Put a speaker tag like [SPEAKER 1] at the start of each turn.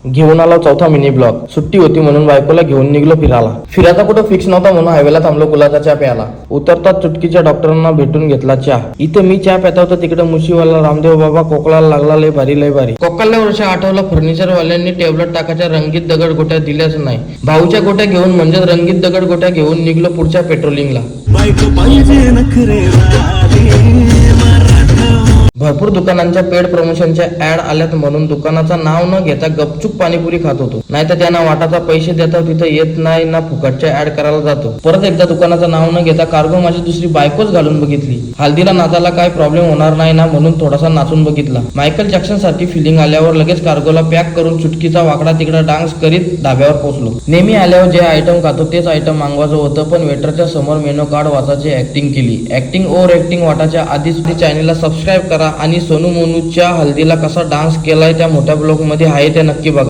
[SPEAKER 1] घेऊन आला चौथा मिनी ब्लॉग. सुट्टी होती म्हणून बायकोला घेऊन निघलो फिरायला. फिरायचा कुठं फिक्स नव्हता म्हणून हायवेला थांबलो गुलाचा चहा प्यायला. उतरतात चुटकीच्या डॉक्टरांना भेटून घेतला चहा. इथं मी चहा प्याता होतो तिकडे मुशीवाला रामदेव बाबा कोकळाला लागला. लय भारी. कोकळल्या वर्ष आठवलं फर्निचर वाल्यांनी टेबलेट टाकाच्या रंगीत दगड गोट्या दिल्याच नाही. भाऊच्या गोट्या घेऊन म्हणजे रंगीत दगड गोट्या घेऊन निघलो पुढच्या पेट्रोलिंगला. भरपूर दुकानांच्या पेड प्रमोशनच्या ऍड आल्यात म्हणून दुकानाचं नाव न घेता गपचूप पाणीपुरी खात होतो. नाहीतर त्यांना वाटाचा पैसे देतात तिथं येत नाही ना फुकटच्या ऍड करायला जातो. परत एकदा दुकानाचं नाव न घेता कार्गो माझी दुसरी बायकोच घालून बघितली. हल्दीला नाचायला काय प्रॉब्लेम होणार नाही ना म्हणून थोडासा नाचून बघितला. मायकल जॅक्सन सारखी फिलिंग आल्यावर लगेच कार्गोला पॅक करून चुटकीचा वाकडा तिकडा डान्स करीत धाब्यावर पोहोचलो. नेहमी आल्यावर जे आयटम खातो तेच आयटम मागवायचं होतं पण वेटरच्या समोर मेनू कार्ड वाचायची ऍक्टिंग केली. ऍक्टिंग ओव्हर ऍक्टिंग वाटाच्या आधीच चॅनलला सबस्क्राईब करा आणि सोनू मोनूच्या हल्दीला कसा डान्स केलाय त्या मोठ्या ब्लॉग मध्ये आहे ते नक्की बघा.